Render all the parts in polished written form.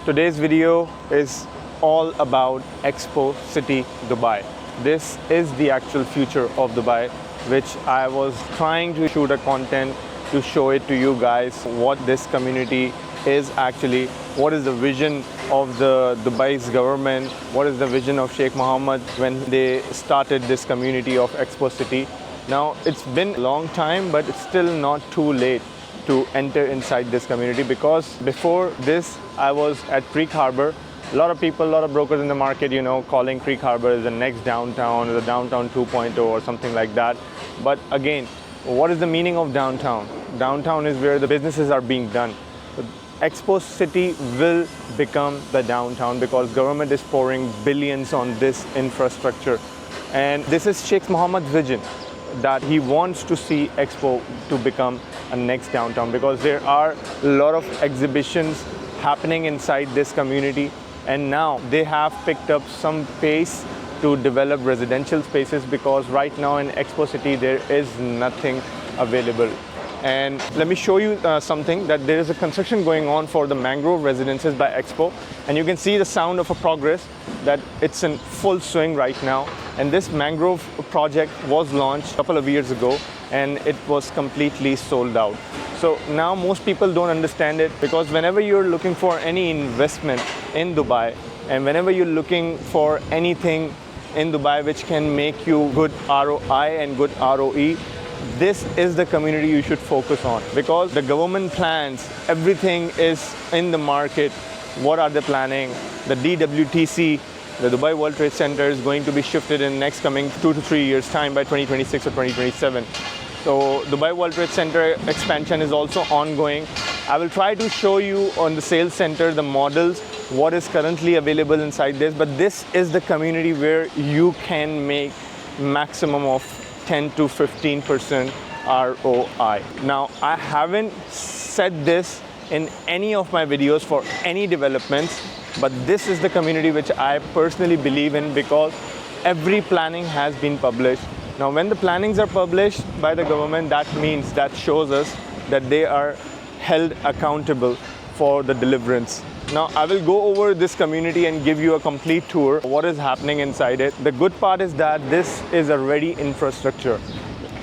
Today's video is all about Expo City Dubai. This is the actual future of Dubai, which I was trying to shoot a content to show it to you guys what this community is actually, what is the vision of the Dubai's government, what is the vision of Sheikh Mohammed when they started this community of Expo City. Now, it's been a long time, but it's still not too late to enter inside this community, because before this, I was at Creek Harbor. A lot of people, a lot of brokers in the market, calling Creek Harbor as the next downtown, or the downtown 2.0 or something like that. But again, what is the meaning of downtown? Downtown is where the businesses are being done. Expo City will become the downtown because government is pouring billions on this infrastructure. And this is Sheikh Mohammed's vision, that he wants to see Expo to become a next downtown, because there are a lot of exhibitions happening inside this community, and now they have picked up some pace to develop residential spaces, because right now in Expo City there is nothing available. And let me show you something, that there is a construction going on for the mangrove residences by Expo, and you can see the sound of a progress, that it's in full swing right now. And this mangrove project was launched a couple of years ago, and it was completely sold out. So now most people don't understand it, because whenever you're looking for any investment in Dubai, and whenever you're looking for anything in Dubai which can make you good ROI and good ROE, this is the community you should focus on, because the government plans, everything is in the market. What are they planning? The DWTC, the Dubai World Trade Center, is going to be shifted in next coming 2 to 3 years time, by 2026 or 2027. So Dubai World Trade Center expansion is also ongoing. I will try to show you on the sales center the models, what is currently available inside this, but this is the community where you can make maximum of 10 to 15% ROI. Now, I haven't said this in any of my videos for any developments, but this is the community which I personally believe in, because every planning has been published. Now, when the plannings are published by the government, that means, that shows us that they are held accountable for the deliverance. Now, I will go over this community and give you a complete tour of what is happening inside it. The good part is that this is a ready infrastructure,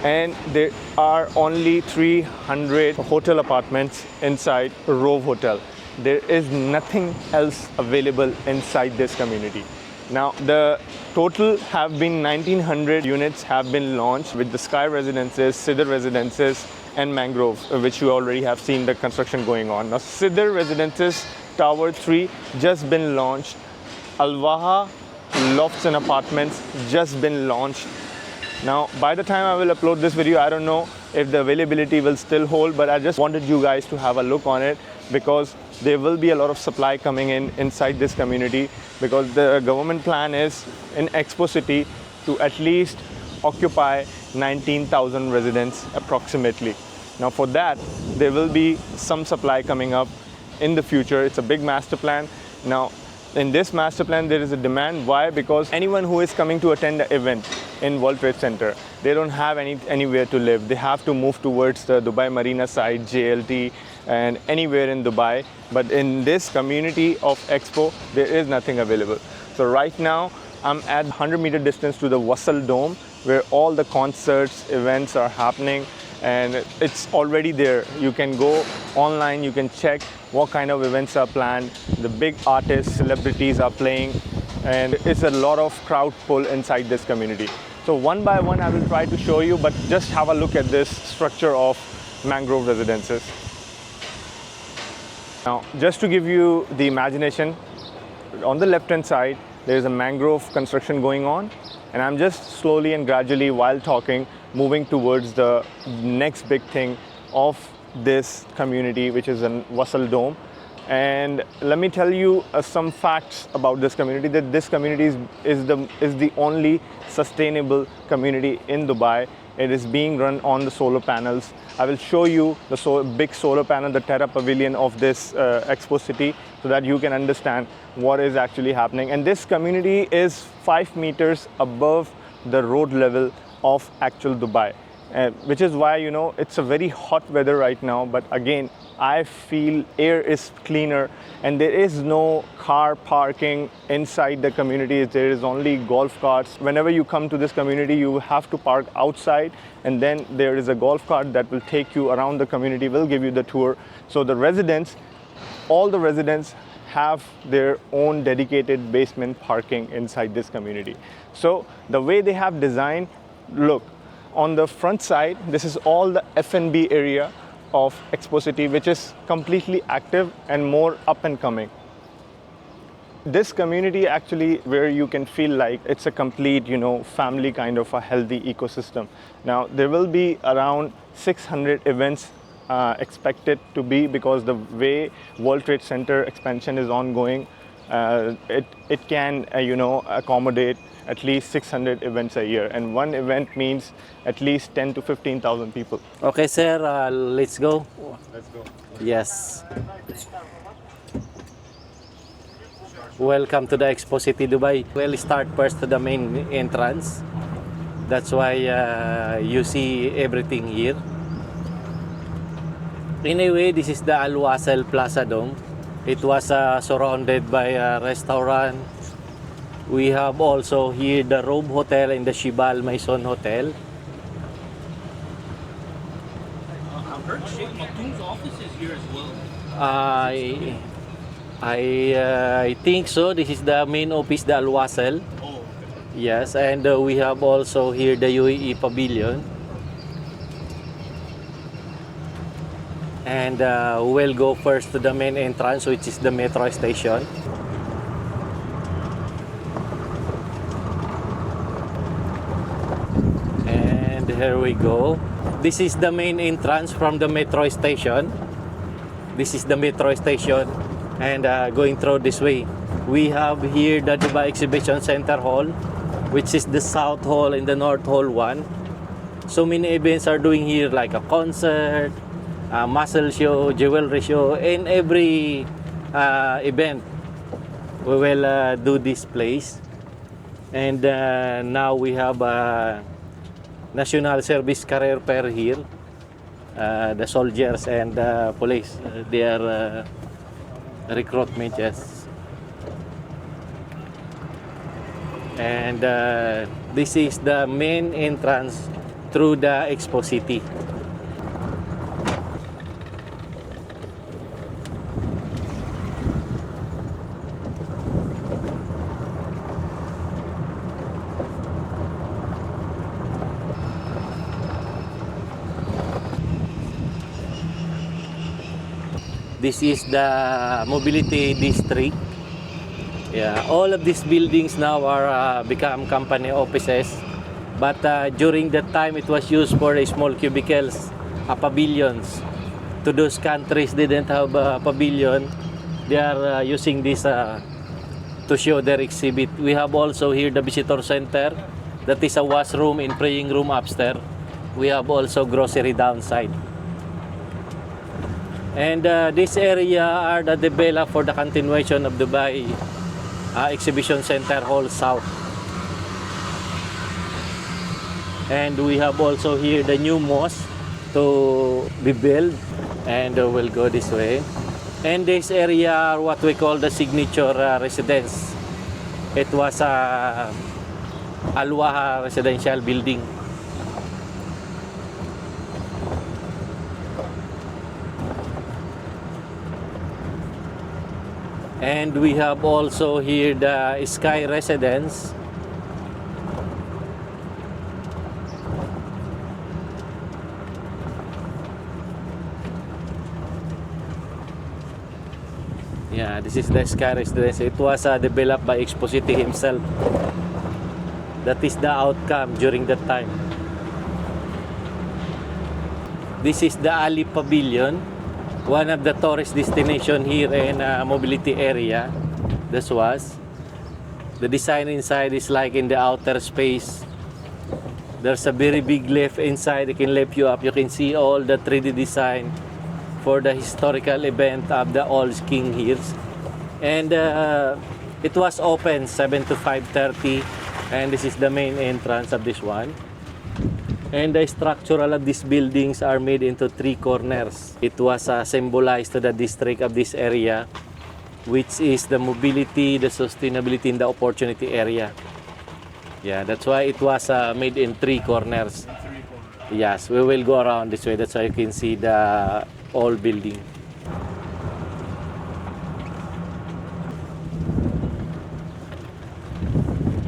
and there are only 300 hotel apartments inside Rove Hotel. There is nothing else available inside this community. Now, the total have been 1900 units have been launched with the Sky Residences, Sidr Residences, and Mangrove, which you already have seen the construction going on. Now, Sidr Residences Tower 3 just been launched. Waha Lofts and Apartments just been launched. Now, by the time I will upload this video, I don't know if the availability will still hold, but I just wanted you guys to have a look on it, because there will be a lot of supply coming in inside this community, because the government plan is in Expo City to at least occupy 19,000 residents approximately. Now, for that, there will be some supply coming up in the future. It's a big master plan. Now, in this master plan, there is a demand. Why? Because anyone who is coming to attend the event in World Trade Center, they don't have anywhere to live. They have to move towards the Dubai Marina side, JLT, and anywhere in Dubai. But in this community of Expo, there is nothing available. So right now, I'm at 100-meter distance to the Wasl Dome, where all the concerts, events are happening, and it's already there. You can go online, you can check what kind of events are planned. The big artists, celebrities are playing, and it's a lot of crowd pull inside this community. So one by one, I will try to show you, but just have a look at this structure of mangrove residences. Now, just to give you the imagination, on the left-hand side, there is a mangrove construction going on, and I'm just slowly and gradually, while talking, moving towards the next big thing of this community, which is in Wasl Dome. And let me tell you some facts about this community, that this community is the only sustainable community in Dubai. It is being run on the solar panels. I will show you the big solar panel, the Terra Pavilion of this Expo City, so that you can understand what is actually happening. And this community is 5 meters above the road level of actual Dubai, which is why, it's a very hot weather right now. But again, I feel air is cleaner, and there is no car parking inside the community. There is only golf carts. Whenever you come to this community, you have to park outside, and then there is a golf cart that will take you around the community, will give you the tour. So the residents, all the residents have their own dedicated basement parking inside this community. So the way they have designed, look, on the front side, this is all the F&B area of Expo City, which is completely active and more up and coming. This community actually where you can feel like it's a complete, family kind of a healthy ecosystem. Now, there will be around 600 events expected to be, because the way World Trade Center expansion is ongoing, it can accommodate at least 600 events a year, and one event means at least 10 to 15,000 people. Okay, sir, let's go. Let's go. Yes. Welcome to the Expo City Dubai. We'll start first to the main entrance. That's why you see everything here. Anyway, this is the Al Wasl Plaza Dome. It was surrounded by a restaurant. We have also here the Robe Hotel and the Shibal Maison Hotel. I've heard Sheikh Maktoum's office is here as well. I think so. This is the main office, the Al Wasl. Oh, okay. Yes, and we have also here the UAE Pavilion. And we'll go first to the main entrance, which is the metro station. And here we go. This is the main entrance from the metro station. This is the metro station. And going through this way, we have here the Dubai Exhibition Center Hall, which is the South Hall and the North Hall one. So many events are doing here, like a concert, muscle show, jewelry show, and every event we will do this place. And now we have National Service Career Fair here. The soldiers and the police, they are recruitment, yes. And this is the main entrance through the Expo City. This is the mobility district. Yeah, all of these buildings now are become company offices. But during that time, it was used for small cubicles, pavilions. To those countries didn't have a pavilion, they are using this to show their exhibit. We have also here the visitor center. That is a washroom and praying room upstairs. We have also grocery downside. And this area are the developed for the continuation of Dubai Exhibition Center Hall South. And we have also here the new mosque to be built, and we'll go this way. And this area are what we call the signature residence. It was a Waha residential building. And we have also here the Sky Residence. Yeah, this is the Sky Residence. It was developed by Expo City himself. That is the outcome during that time. This is the Ali Pavilion, one of the tourist destination here in mobility area. This was the design inside is like in the outer space. There's a very big lift inside. It can lift you up. You can see all the 3D design for the historical event of the old king here. And it was open 7 to 5:30, and this is the main entrance of this one. And the structural of these buildings are made into 3 corners. It was symbolized to the district of this area, which is the mobility, the sustainability, and the opportunity area. Yeah, that's why it was made in 3 corners. Yes, we will go around this way. That's why you can see the old building.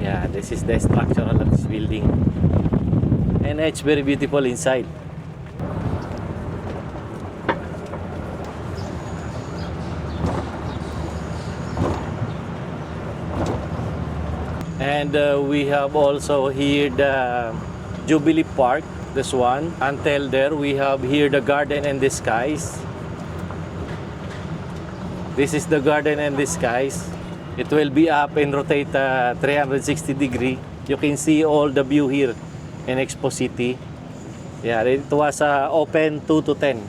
Yeah, this is the structural of this building. And it's very beautiful inside. And we have also here the Jubilee Park, this one. Until there, we have here the Garden and the Skies. This is the Garden and the Skies. It will be up and rotate 360 degree. You can see all the view here in Expo City. Yeah, it was open 2 to 10.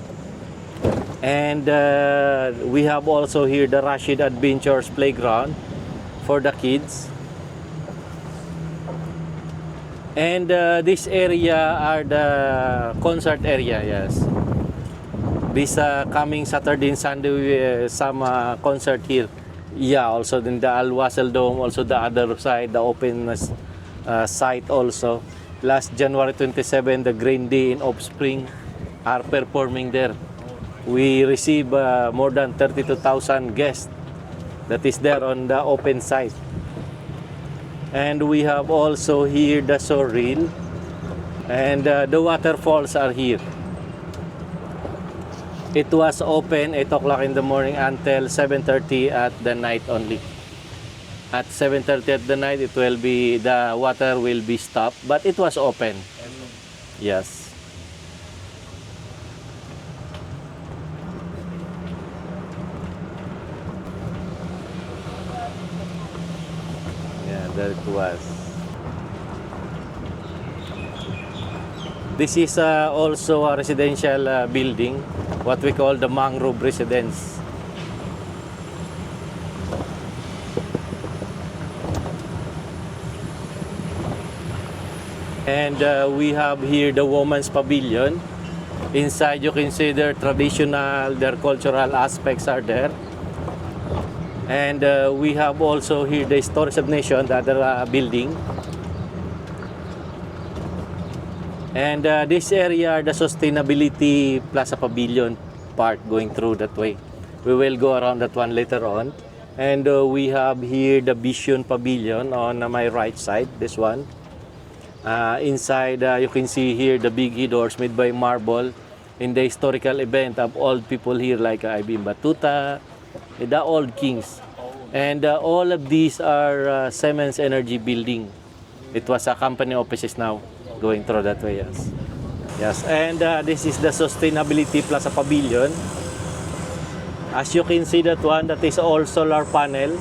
And we have also here the Rashid Adventures Playground for the kids. And this area are the concert area, yes. This coming Saturday and Sunday, some concert here. Yeah, also in the Al Wasl Dome, also the other side, the open site also. Last January 27, the Green Day in Offspring are performing there. We receive more than 32,000 guests that is there on the open site. And we have also here the Sorrel, and the waterfalls are here. It was open 8 o'clock in the morning until 7:30 at the night only. At 7:30 at the night, the water will be stopped, but it was open. Yes. Yeah, there it was. This is also a residential building, what we call the Mangrove Residence. And we have here the Women's Pavilion. Inside you can see their traditional, their cultural aspects are there. And we have also here the Stories of Nation, the other building. And this area, the Sustainability Plaza Pavilion part going through that way. We will go around that one later on. And we have here the Vision Pavilion on my right side, this one. Inside, you can see here the big doors made by marble in the historical event of old people here like Ibn Battuta, the old kings. And all of these are Siemens Energy building. It was a company offices now going through that way, yes. Yes, and this is the Sustainability Plaza Pavilion. As you can see that one, that is all solar panel.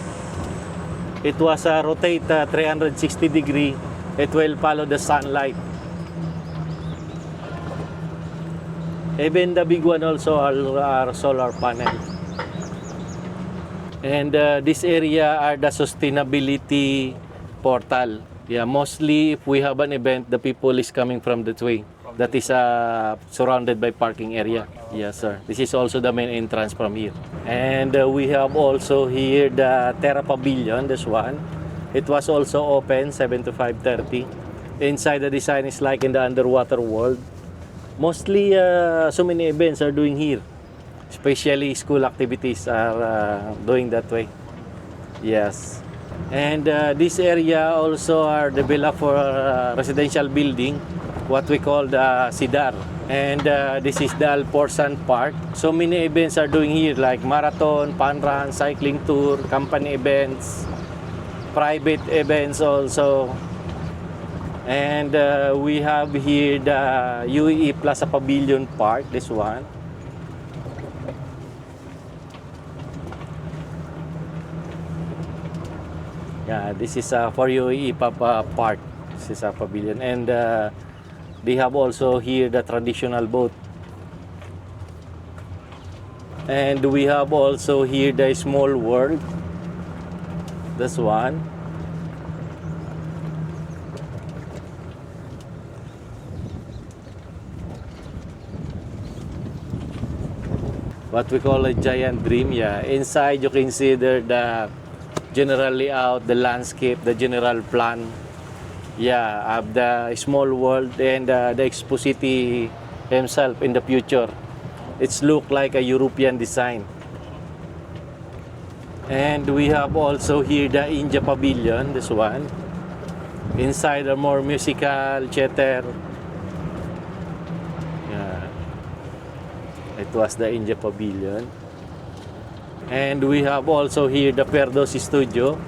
It was rotate 360 degree. It will follow the sunlight. Even the big one also are solar panel. And this area are the sustainability portal. Yeah, mostly if we have an event, the people is coming from that way. That is surrounded by parking area. Yes, sir. This is also the main entrance from here. And we have also here the Terra Pavilion, this one. It was also open 7 to 5:30. Inside the design is like in the underwater world. Mostly so many events are doing here. Especially school activities are doing that way. Yes. And this area also are developed for residential building, what we call the Sidr. And this is the Alporsan Park. So many events are doing here like marathon, fun run, cycling tour, company events, private events also. And we have here the UAE Plaza Pavilion Park, this one. Yeah, this is for UAE Park. This is a pavilion. And they have also here the traditional boat. And we have also here the Small World. This one. what we call a giant dream. Yeah, inside you consider the general layout, the landscape, the general plan. Yeah, of the small world and the Expo City himself in the future. It's look like a European design. And we have also here the India Pavilion, this one. Inside are more musical theater. Yeah. It was the India Pavilion. And we have also here the Perdos Studio.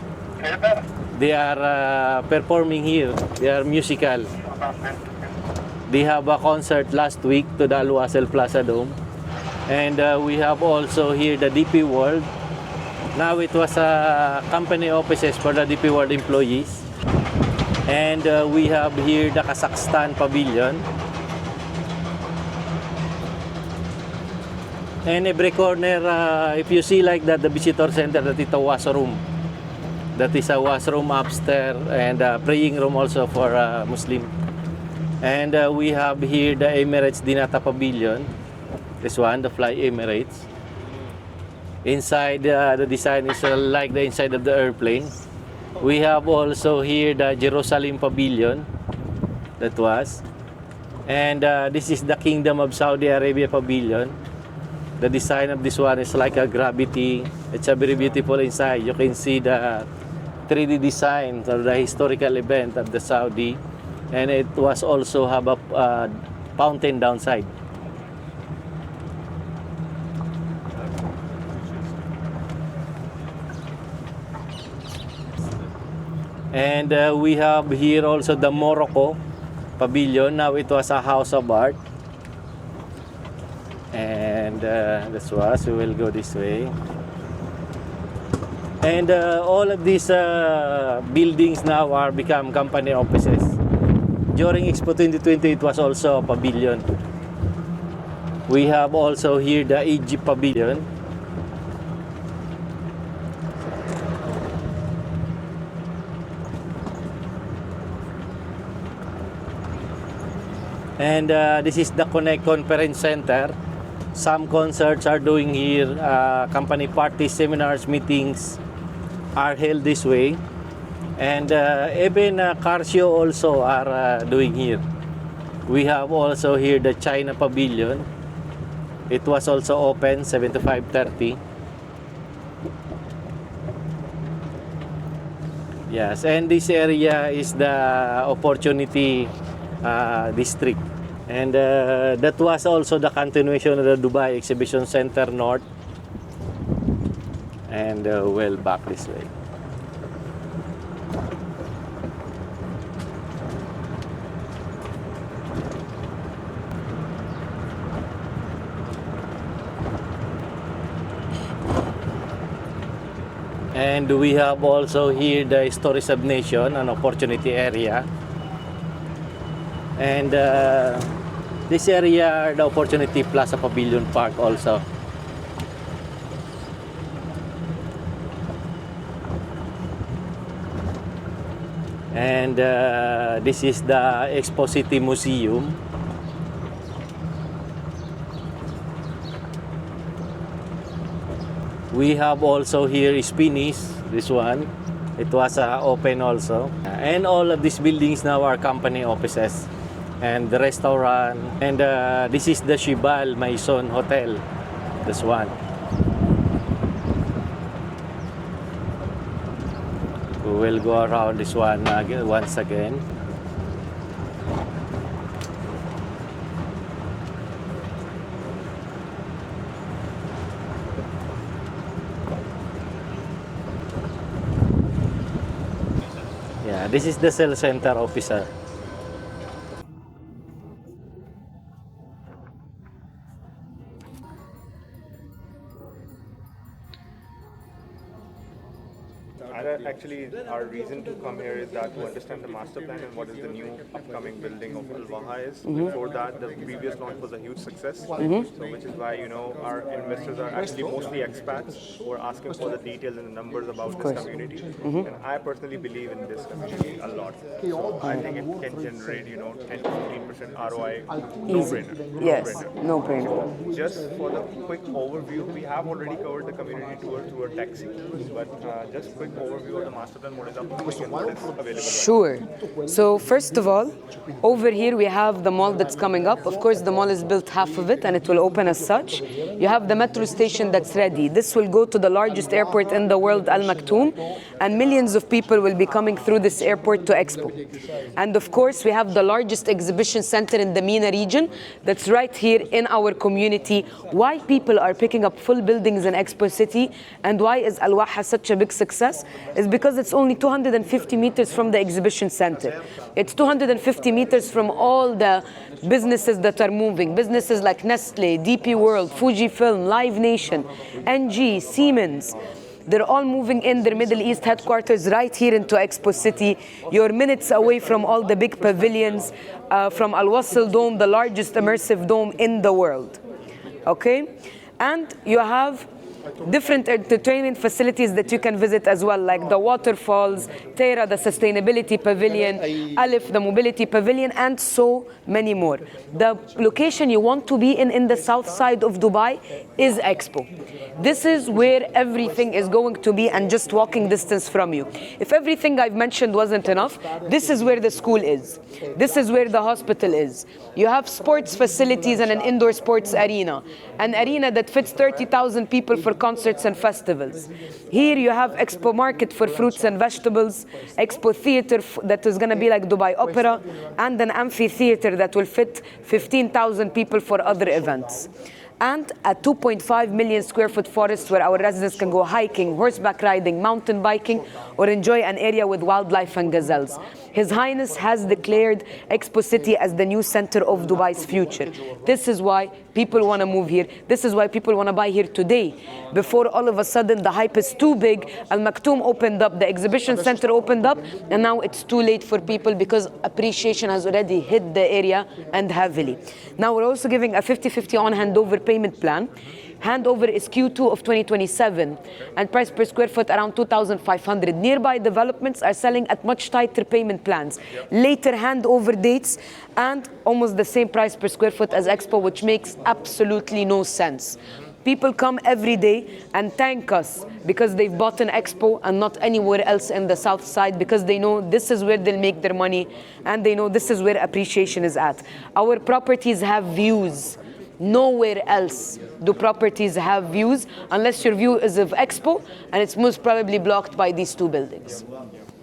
They are performing here. They are musical. They have a concert last week to the Al Wasl Plaza Dome. And we have also here the DP World. Now it was company offices for the DP World employees. And we have here the Kazakhstan Pavilion. And every corner, if you see like that, the visitor center, that is a washroom. That is a washroom upstairs and a praying room also for Muslim. And we have here the Emirates Dinata Pavilion. This one, the Fly Emirates. Inside, the design is like the inside of the airplane. We have also here the Jerusalem Pavilion. That was. And this is the Kingdom of Saudi Arabia Pavilion. The design of this one is like a gravity. It's a very beautiful inside. You can see the 3D design of the historical event of the Saudi. And it was also have a fountain downside. And we have here also the Morocco Pavilion. Now it was a house of art. And this was, we will go this way. And all of these buildings now are become company offices. During Expo 2020, it was also a pavilion. We have also here the Egypt Pavilion. And this is the Connect Conference Center. Some concerts are doing here, company parties, seminars, meetings are held this way. And even car show also are doing here. We have also here the China Pavilion. It was also open 75:30. Yes, and this area is the opportunity district. And that was also the continuation of the Dubai Exhibition Center North. And well, back this way. And we have also here the Stories of Nation, an opportunity area. And this area, the Opportunity Plaza Pavilion Park also. And this is the Expo City Museum. We have also here Spinneys, this one. It was open also. And all of these buildings now are company offices and the restaurant. And this is the Shibal Maison Hotel, this one. We will go around this one once again. Yeah, this is the sales center officer. actually our reason to come here is that to understand the master plan and what is the new upcoming building of Al Waha is. Before that, the previous launch was a huge success. So which is why, you know, our investors are actually mostly expats who are asking for the details and the numbers about this community. And I personally believe in this community a lot. So I think it can generate, you know, 10 to 15% ROI. No-brainer. Yes, no brainer. So just for the quick overview, we have already covered the community tour through a taxi, but just quick overview of the master plan, what is upcoming and what is available. Sure. So first of all, over here we have the mall that's coming up. Of course, the mall is built half of it and it will open as such. You have the metro station that's ready. This will go to the largest airport in the world, Al Maktoum, and millions of people will be coming through this airport to Expo. And of course, we have the largest exhibition center in the MENA region that's right here in our community. Why people are picking up full buildings in Expo City and why is Al Waha such a big success is because it's only 250 meters from the exhibition center. It's 250 meters from all the businesses that are moving. Businesses like Nestle, DP World, Fujifilm, Live Nation, NG, Siemens. They're all moving in their Middle East headquarters right here into Expo City. You're minutes away from all the big pavilions, from Al Wasl Dome, the largest immersive dome in the world. Okay? And you have different entertainment facilities that you can visit as well, like the waterfalls, Tera, the sustainability pavilion, Alif, the mobility pavilion, and so many more. The location you want to be in the south side of Dubai is Expo. This is where everything is going to be and just walking distance from you. If everything I've mentioned wasn't enough, this is where the school is. This is where the hospital is. You have sports facilities and an indoor sports arena, an arena that fits 30,000 people for concerts and festivals. Here you have Expo Market for fruits and vegetables, Expo Theater that is going to be like Dubai Opera, and an amphitheater that will fit 15,000 people for other events. And a 2.5 million square foot forest where our residents can go hiking, horseback riding, mountain biking, or enjoy an area with wildlife and gazelles. His Highness has declared Expo City as the new center of Dubai's future. This is why people want to move here. This is why people want to buy here today. Before all of a sudden the hype is too big, Al Maktoum opened up, the exhibition center opened up, and now it's too late for people because appreciation has already hit the area and heavily. Now we're also giving a 50-50 on handover payment plan. Handover is Q2 of 2027 and price per square foot around 2,500. Nearby developments are selling at much tighter payment plans, later handover dates, and almost the same price per square foot as Expo, which makes absolutely no sense. People come every day and thank us because they've bought an Expo and not anywhere else in the south side, because they know this is where they'll make their money and they know this is where appreciation is at. Our properties have views. Nowhere else do properties have views unless your view is of Expo, and it's most probably blocked by these two buildings.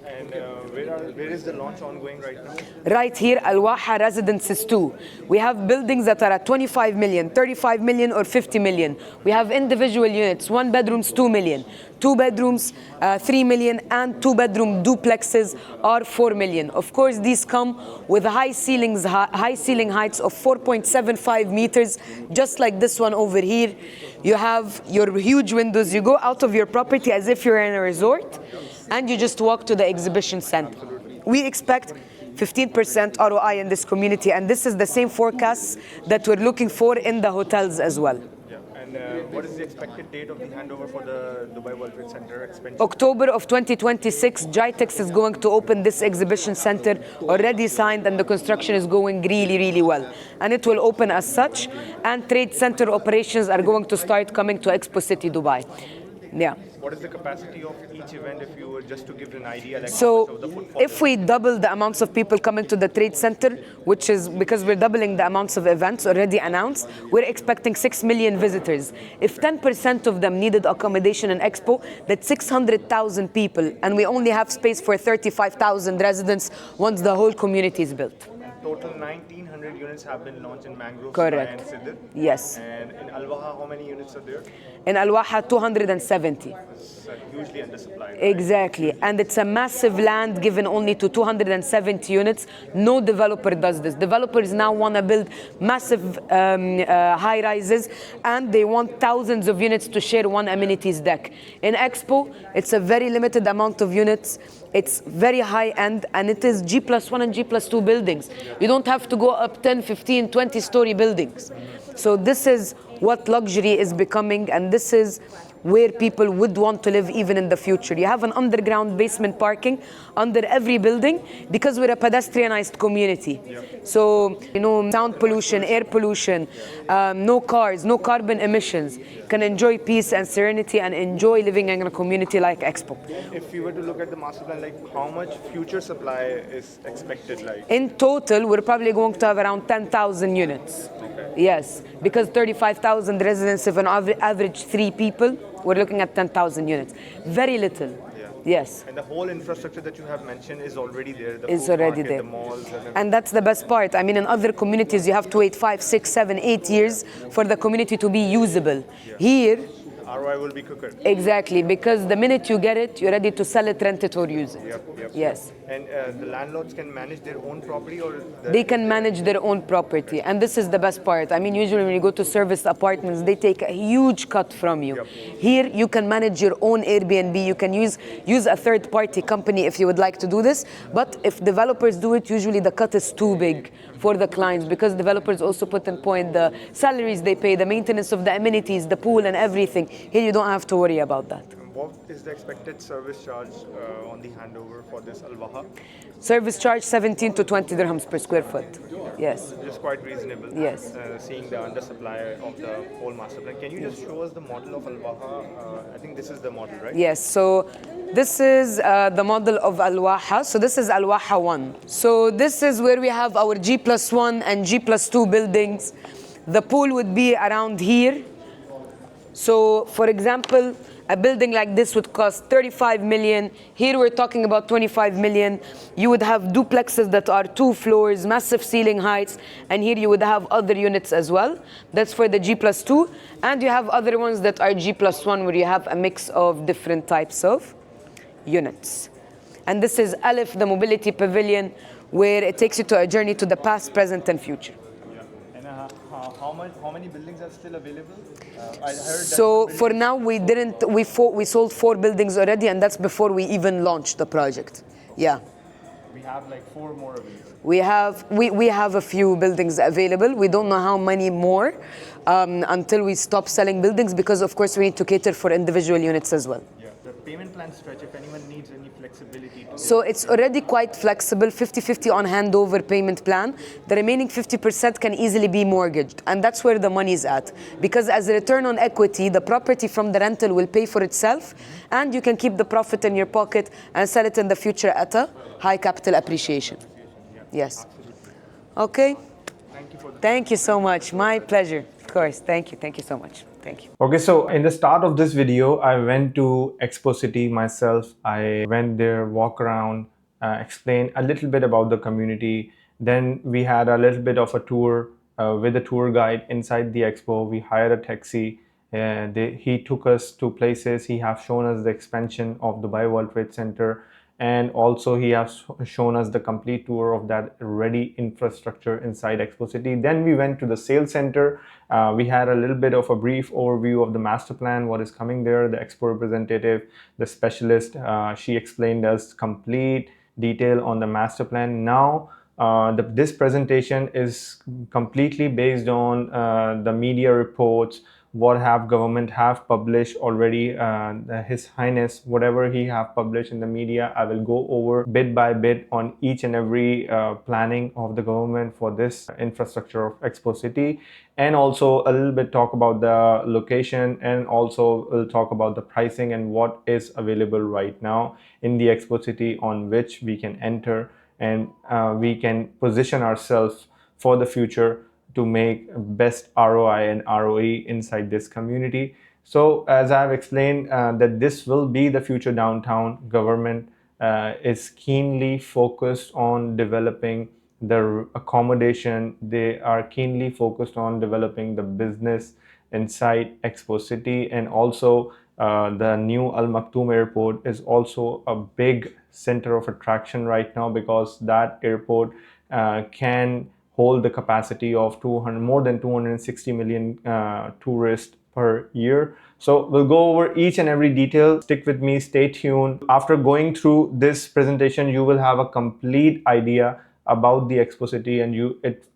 And where is the launch ongoing right now? Right here, Waha Residences 2. We have buildings that are at 25 million, 35 million, or 50 million. We have individual units, 1 bedrooms, 2 million, 2 bedrooms, 3 million, and 2 bedroom duplexes are 4 million. Of course, these come with high ceiling heights of 4.75 meters, just like this one over here. You have your huge windows. You go out of your property as if you're in a resort, and you just walk to the exhibition center. We expect 15% ROI in this community, and this is the same forecasts that we're looking for in the hotels as well. Yeah. And what is the expected date of the handover for the Dubai World Trade Center expansion? October of 2026, GITEX is going to open this exhibition center, already signed, and the construction is going really, really well. And it will open as such, and trade center operations are going to start coming to Expo City Dubai. Yeah. What is the capacity of each event, if you were just to give an idea? Like So if we double the amounts of people coming to the trade center, which is because we're doubling the amounts of events already announced, we're expecting 6 million visitors. If 10% of them needed accommodation in Expo, that's 600,000 people, and we only have space for 35,000 residents once the whole community is built. total 1,900 500 units have been launched in Mangrove Correct. and Sidr. Yes. And in Al Waha, how many units are there? In Al Waha, 270. It's hugely undersupplied. Right? Exactly, and it's a massive land given only to 270 units. No developer does this. Developers now want to build massive high rises, and they want thousands of units to share one amenities deck. In Expo, it's a very limited amount of units. It's very high end, and it is G+1 and G+2 buildings. You don't have to go up 10, 15, 20 story buildings. So this is what luxury is becoming, and this is where people would want to live even in the future. You have an underground basement parking under every building because we're a pedestrianized community. So, sound pollution, air pollution, no cars, no carbon emissions. Can enjoy peace and serenity and enjoy living in a community like Expo. If you were to look at the master plan, like how much future supply is expected? Like in total, we're probably going to have around 10,000 units. Okay. Yes, because 35,000 residents, if an average 3 people, we're looking at 10,000 units. Very little. Yeah. Yes. And the whole infrastructure that you have mentioned is already there. The It's food already market, there. the malls, And that's the best part. I mean, in other communities, you have to wait 5, 6, 7, 8 years for the community to be usable. Here, ROI will be quicker. exactly, because the minute you get it, you're ready to sell it, rent it, or use it. Yep. Yes. And the landlords can manage their own property, or They can manage their own property, and this is the best part. I mean, usually when you go to serviced apartments, they take a huge cut from you. Here, you can manage your own Airbnb. You can use a third-party company if you would like to do this. But if developers do it, usually the cut is too big for the clients, because developers also put in point the salaries they pay, the maintenance of the amenities, the pool, and everything. Here, you don't have to worry about that. What is the expected service charge on the handover for this Al Waha? Service charge 17 to 20 dirhams per square foot. Yes. Which is quite reasonable. Yes. Seeing the undersupply of the whole master plan. Can you just show us the model of Al Waha? I think this is the model, right? Yes. So this is the model of Al Waha. So this is Al Waha 1. So this is where we have our G+1 and G+2 buildings. The pool would be around here. So, for example, a building like this would cost 35 million. Here we're talking about 25 million. You would have duplexes that are 2 floors, massive ceiling heights, and here you would have other units as well. That's for the G+2. And you have other ones that are G+1, where you have a mix of different types of units. And this is Aleph, the mobility pavilion, where it takes you to a journey to the past, present, and future. And how many buildings are still available? I heard So for now, we sold 4 buildings already, and that's before we even launched the project. Yeah. we have like 4 more available. We have a few buildings available. We don't know how many more until we stop selling buildings, because of course we need to cater for individual units as well. Yeah. The payment plan stretch, if anyone needs any flexibility. So it's already quite flexible, 50-50 on handover payment plan. The remaining 50% can easily be mortgaged, and that's where the money is at. Because as a return on equity, the property from the rental will pay for itself, and you can keep the profit in your pocket and sell it in the future at a high capital appreciation. Yes. Okay. Thank you so much. My pleasure. Of course. Thank you. Thank you so much. Thank you. Okay, so in the start of this video, I went to Expo City myself. I went there, walk around, explain a little bit about the community. Then we had a little bit of a tour with a tour guide inside the expo. We hired a taxi. He took us to places. He has shown us the expansion of Dubai World Trade Center. And also he has shown us the complete tour of that ready infrastructure inside Expo City. Then we went to the sales center. We had a little bit of a brief overview of the master plan, what is coming there. The expo representative, the specialist, she explained us complete detail on the master plan. Now, this presentation is completely based on the media reports, what have government have published already, His Highness, whatever he have published in the media. I will go over bit by bit on each and every planning of the government for this infrastructure of Expo City, and also a little bit talk about the location, and also we'll talk about the pricing and what is available right now in the Expo City on which we can enter, and we can position ourselves for the future to make best ROI and ROE inside this community. So as I've explained that this will be the future downtown, government is keenly focused on developing the accommodation. They are keenly focused on developing the business inside Expo City, and also the new Al Maktoum airport is also a big center of attraction right now, because that airport can hold the capacity of 200, more than 260 million tourists per year. So we'll go over each and every detail. Stick with me, stay tuned. After going through this presentation, you will have a complete idea about the Expo City, and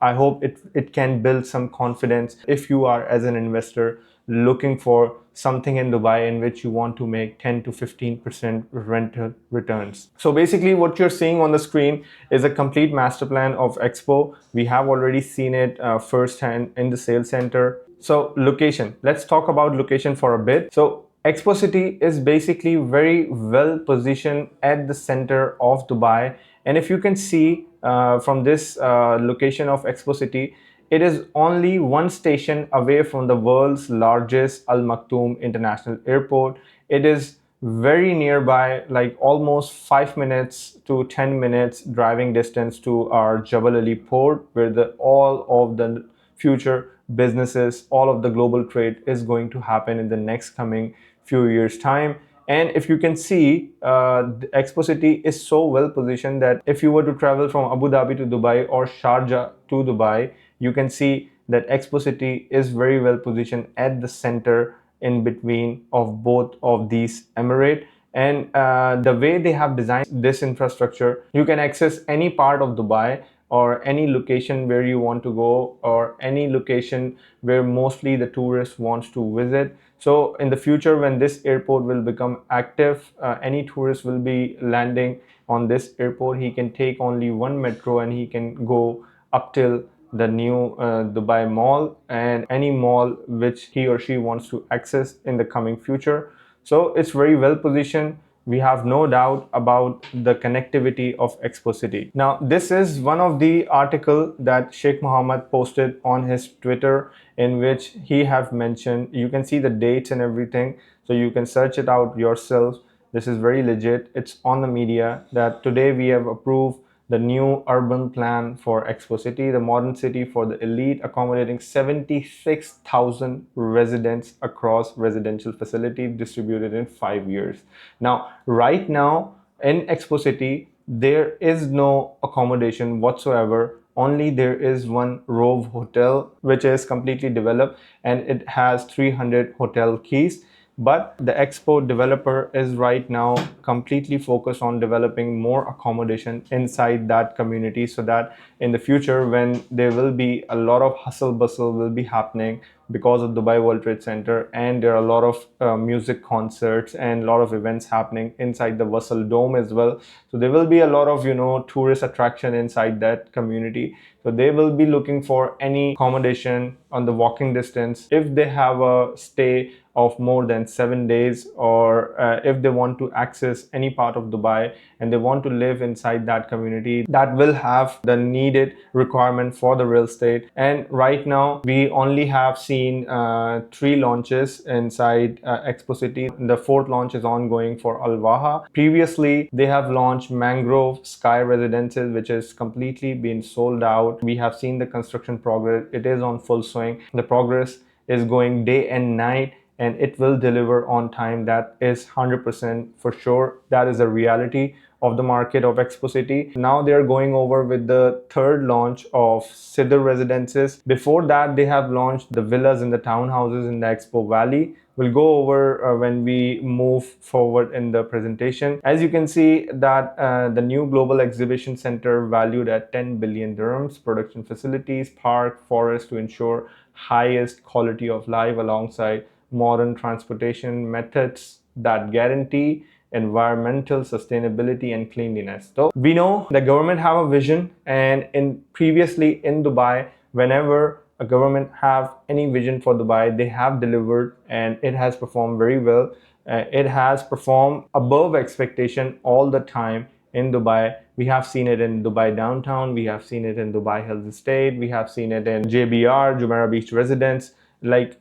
I hope it can build some confidence if you are, as an investor, looking for something in Dubai in which you want to make 10 to 15% rental returns. So basically what you're seeing on the screen is a complete master plan of Expo. We have already seen it firsthand in the sales center. So location, let's talk about location for a bit. So Expo City is basically very well positioned at the center of Dubai. And if you can see from this location of Expo City, it is only one station away from the world's largest Al Maktoum International Airport. It is very nearby, like almost 5 minutes to 10 minutes driving distance to our Jebel Ali port, where all of the future businesses, all of the global trade is going to happen in the next coming few years time. And if you can see, the Expo City is so well positioned that if you were to travel from Abu Dhabi to Dubai or Sharjah to Dubai, you can see that Expo City is very well positioned at the center in between of both of these emirate. And the way they have designed this infrastructure, you can access any part of Dubai or any location where you want to go, or any location where mostly the tourists wants to visit. So in the future, when this airport will become active, any tourist will be landing on this airport. He can take only one metro and he can go up till the new Dubai Mall, and any mall which he or she wants to access in the coming future. So it's very well positioned. We have no doubt about the connectivity of Expo City. Now, this is one of the article that Sheikh Mohammed posted on his Twitter, in which he have mentioned, you can see the dates and everything, so you can search it out yourself. This is very legit. It's on the media that today we have approved the new urban plan for Expo City, the modern city for the elite, accommodating 76,000 residents across residential facilities distributed in 5 years. Now, right now in Expo City, there is no accommodation whatsoever. Only there is one Rove Hotel, which is completely developed, and it has 300 hotel keys. But the Expo developer is right now completely focused on developing more accommodation inside that community, so that in the future, when there will be a lot of hustle bustle will be happening because of Dubai World Trade Center, and there are a lot of music concerts and a lot of events happening inside the Wasl Dome as well. So there will be a lot of tourist attraction inside that community. So they will be looking for any accommodation on the walking distance if they have a stay of more than 7 days, or if they want to access any part of Dubai and they want to live inside that community that will have the needed requirement for the real estate. And right now we only have seen 3 launches inside Expo City. The 4th launch is ongoing for Al Waha. Previously they have launched Mangrove Sky Residences, which is completely been sold out. We have seen the construction progress. It is on full swing. The progress is going day and night, and it will deliver on time. That is 100% for sure. That is a reality of the market of Expo City. Now they are going over with the 3rd launch of Sidr Residences. Before that, they have launched the villas and the townhouses in the Expo Valley. We'll go over when we move forward in the presentation. As you can see that the new global exhibition center valued at 10 billion dirhams, production facilities, park, forest to ensure highest quality of life alongside modern transportation methods that guarantee environmental sustainability and cleanliness. So we know the government have a vision, and previously in Dubai, whenever a government have any vision for Dubai, they have delivered, and it has performed very well. It has performed above expectation all the time in Dubai. We have seen it in Dubai downtown, we have seen it in Dubai Hills Estate, we have seen it in JBR, Jumeirah Beach Residence. Like,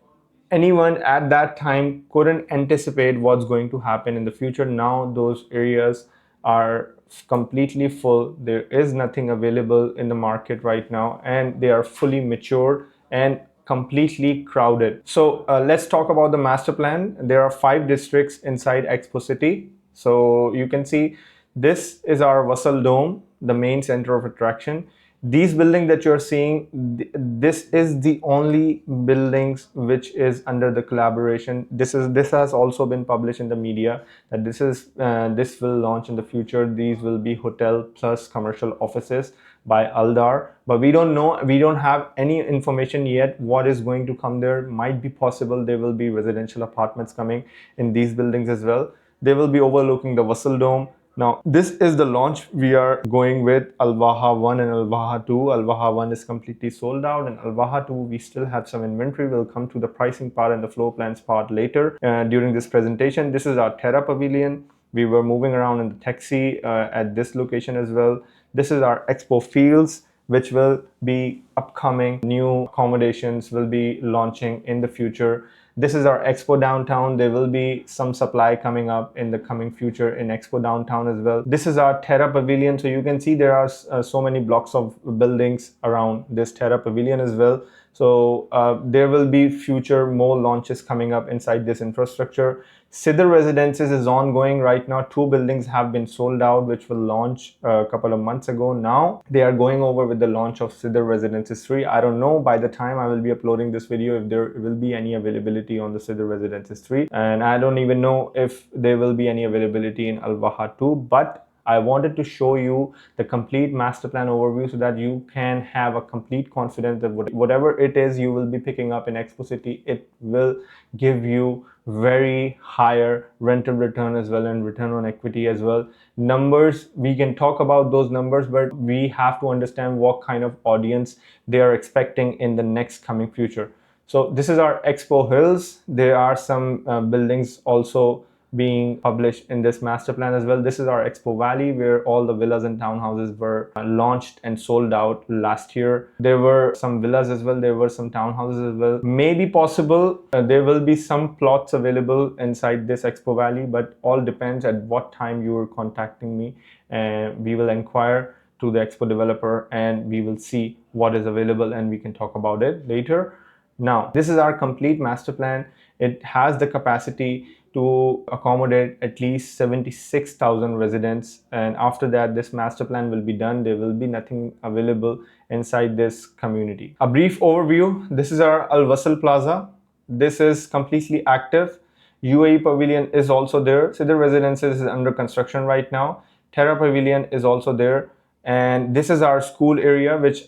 anyone at that time couldn't anticipate what's going to happen in the future. Now those areas are completely full. There is nothing available in the market right now, and they are fully matured and completely crowded. So let's talk about the master plan. There are 5 districts inside Expo City. So you can see this is our Vassal Dome, the main center of attraction. These buildings that you're seeing, this is the only buildings which is under the collaboration. This has also been published in the media that this will launch in the future. These will be hotel plus commercial offices by Aldar, but we don't know, we don't have any information yet what is going to come there. Might be possible there will be residential apartments coming in these buildings as well. They will be overlooking the Vassal Dome. Now, this is the launch. We are going with Al Waha 1 and Al Waha 2. Al Waha 1 is completely sold out, and Al Waha 2, we still have some inventory. We'll come to the pricing part and the floor plans part later during this presentation. This is our Terra Pavilion. We were moving around in the taxi at this location as well. This is our Expo Fields, which will be upcoming. New accommodations will be launching in the future. This is our Expo Downtown. There will be some supply coming up in the coming future in Expo Downtown as well. This is our Terra Pavilion. So you can see there are so many blocks of buildings around this Terra Pavilion as well. So there will be future more launches coming up inside this infrastructure. Sidr Residences is ongoing right now. 2 buildings have been sold out, which will launch a couple of months ago. Now they are going over with the launch of Sidr Residences 3. I don't know by the time I will be uploading this video if there will be any availability on the Sidr Residences 3, and I don't even know if there will be any availability in Al Waha 2, but I wanted to show you the complete master plan overview so that you can have a complete confidence that whatever it is you will be picking up in Expo City, it will give you very higher rental return as well and return on equity as well. Numbers, we can talk about those numbers, but we have to understand what kind of audience they are expecting in the next coming future. So this is our Expo Hills. There are some buildings also being published in this master plan as well. This is our Expo Valley, where all the villas and townhouses were launched and sold out last year. There were some villas as well, there were some townhouses as well. Maybe possible there will be some plots available inside this Expo Valley, but all depends at what time you are contacting me, and we will inquire to the Expo developer and we will see what is available and we can talk about it later. Now, this is our complete master plan. It has the capacity to accommodate at least 76,000 residents, and after that this master plan will be done. There will be nothing available inside this community. A brief overview. This is our Al Wasl Plaza. This is completely active. UAE Pavilion is also there. Sidr Residences is under construction right now. Terra Pavilion is also there. And this is our school area, which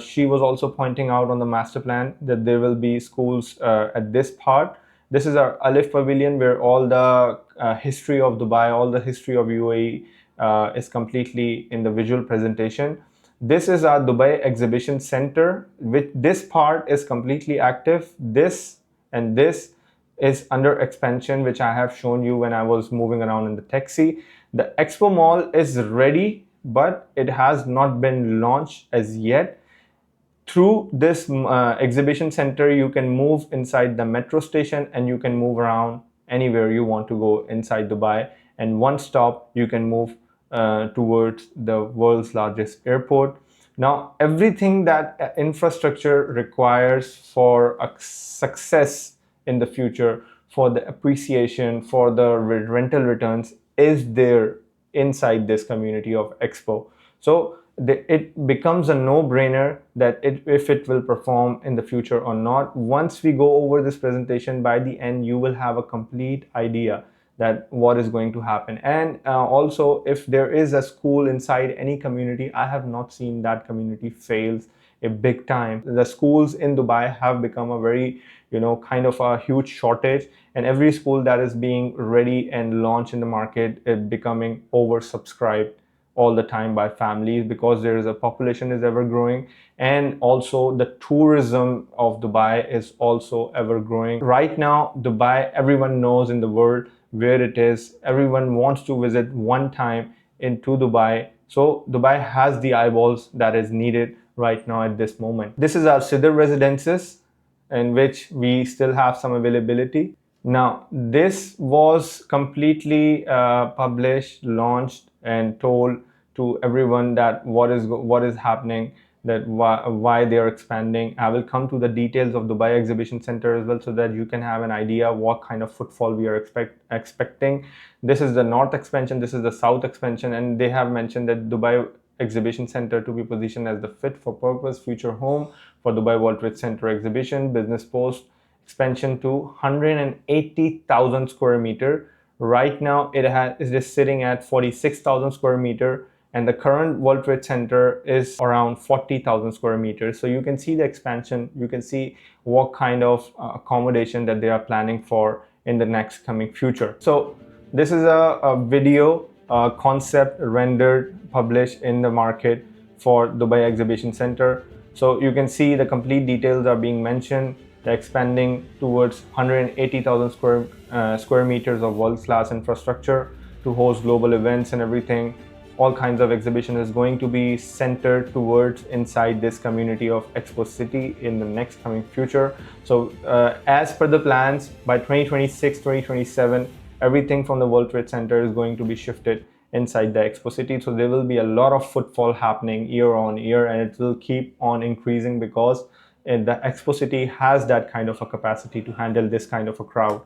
she was also pointing out on the master plan that there will be schools at this part. This is our Alif Pavilion, where all the history of Dubai, all the history of UAE is completely in the visual presentation. This is our Dubai Exhibition Center. This part is completely active. This and this is under expansion, which I have shown you when I was moving around in the taxi. The Expo Mall is ready, but it has not been launched as yet. Through this exhibition center, you can move inside the metro station and you can move around anywhere you want to go inside Dubai. And one stop, you can move towards the world's largest airport. Now, everything that infrastructure requires for a success in the future, for the appreciation, for the rental returns is there inside this community of Expo. So it becomes a no-brainer that if it will perform in the future or not. Once we go over this presentation, by the end you will have a complete idea that what is going to happen. And also, if there is a school inside any community, I have not seen that community fails a big time. The schools in Dubai have become a very, kind of a huge shortage, and every school that is being ready and launched in the market is becoming oversubscribed all the time by families, because there is a population is ever growing, and also the tourism of Dubai is also ever growing. Right now, Dubai, everyone knows in the world where it is. Everyone wants to visit one time into Dubai. So Dubai has the eyeballs that is needed right now at this moment. This is our Sidr Residences, in which we still have some availability. Now, this was completely published, launched, and told to everyone that what is happening, that why they are expanding. I will come to the details of Dubai Exhibition Center as well, so that you can have an idea what kind of footfall we are expecting. This is the north expansion, this is the south expansion, and they have mentioned that Dubai Exhibition Center to be positioned as the fit for purpose future home for Dubai World Trade Center exhibition business post expansion to 180,000 square meter. Right now it is sitting at 46,000 square meter, and the current World Trade Center is around 40,000 square meters. So you can see the expansion, you can see what kind of accommodation that they are planning for in the next coming future. So this is a video concept rendered, published in the market for Dubai Exhibition Center. So you can see the complete details are being mentioned. They're expanding towards 180,000 square meters of world-class infrastructure to host global events and everything. All kinds of exhibition is going to be centered towards inside this community of Expo City in the next coming future. So as per the plans, by 2026, 2027, everything from the World Trade Center is going to be shifted inside the Expo City. So there will be a lot of footfall happening year on year, and it will keep on increasing because the Expo City has that kind of a capacity to handle this kind of a crowd.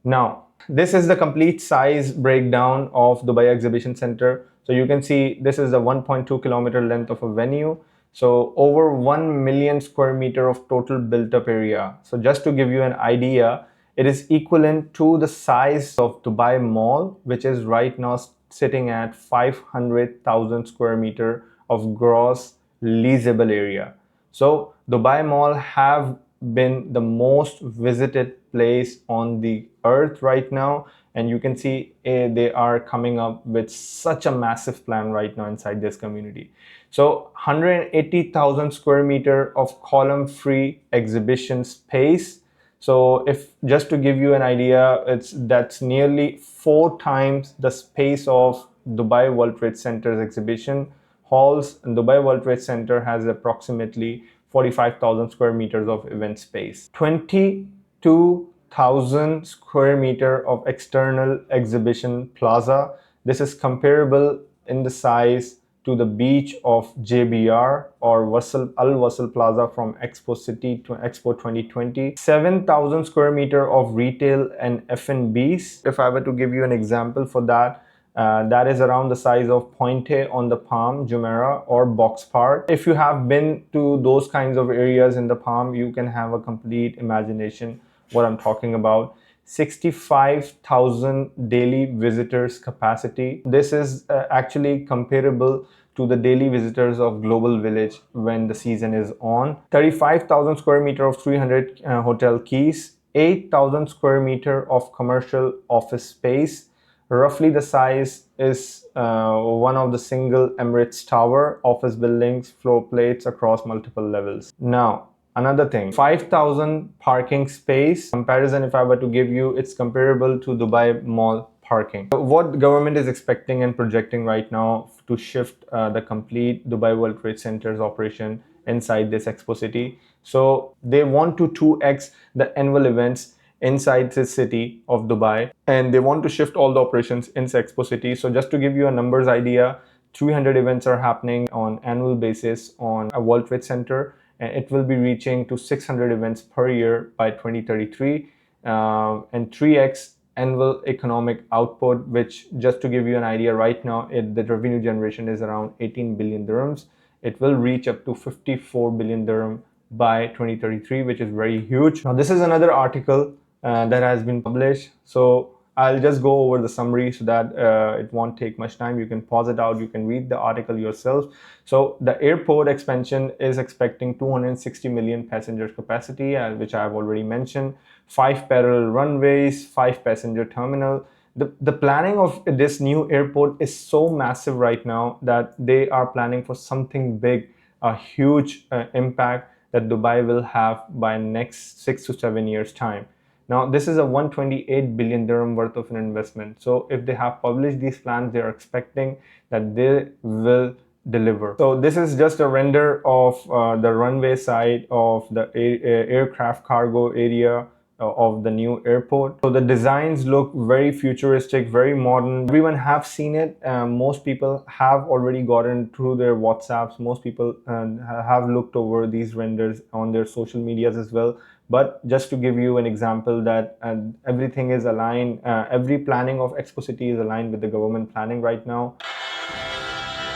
Now, this is the complete size breakdown of Dubai Exhibition Center. So you can see this is a 1.2 kilometer length of a venue. So over 1 million square meter of total built up area. So just to give you an idea, it is equivalent to the size of Dubai Mall, which is right now sitting at 500,000 square meter of gross leasable area. So Dubai Mall have been the most visited place on the earth right now, and you can see they are coming up with such a massive plan right now inside this community. So 180,000 square meter of column free exhibition space. So if just to give you an idea, that's nearly 4 times the space of Dubai World Trade Center's exhibition halls. And Dubai World Trade Center has approximately 45,000 square meters of event space, 22,000 square meter of external exhibition plaza. This is comparable in the size to the beach of JBR or Al Wasl Plaza from Expo City to Expo 2020. 7,000 square meter of retail and F&Bs. If I were to give you an example for that, that is around the size of Pointe on the Palm, Jumeirah, or Box Park. If you have been to those kinds of areas in the Palm, you can have a complete imagination what I'm talking about. 65,000 daily visitors capacity. This is actually comparable to the daily visitors of Global Village when the season is on. 35,000 square meter of 300 hotel keys. 8,000 square meter of commercial office space. Roughly the size is one of the single Emirates Tower office buildings, floor plates across multiple levels. Now, another thing, 5,000 parking space. Comparison, if I were to give you, it's comparable to Dubai Mall parking. So what the government is expecting and projecting right now to shift the complete Dubai World Trade Center's operation inside this Expo City. So they want to 2x the annual events inside the city of Dubai, and they want to shift all the operations into Expo City. So just to give you a numbers idea, 300 events are happening on annual basis on a World Trade Center, and it will be reaching to 600 events per year by 2033, and 3x annual economic output, which just to give you an idea, right now the revenue generation is around 18 billion dirhams. It will reach up to 54 billion dirham by 2033, which is very huge. Now this is another article that has been published, so I'll just go over the summary so that it won't take much time. You can pause it out, you can read the article yourself. So the airport expansion is expecting 260 million passengers capacity, which I have already mentioned. 5 parallel runways, 5 passenger terminal. The planning of this new airport is so massive right now that they are planning for something big, a huge impact that Dubai will have by next 6 to 7 years time. Now, this is a 128 billion dirham worth of an investment. So if they have published these plans, they are expecting that they will deliver. So this is just a render of the runway side of the aircraft cargo area of the new airport. So the designs look very futuristic, very modern. Everyone have seen it. Most people have already gotten through their WhatsApps. Most people have looked over these renders on their social medias as well. But just to give you an example that everything is aligned, every planning of Expo City is aligned with the government planning right now.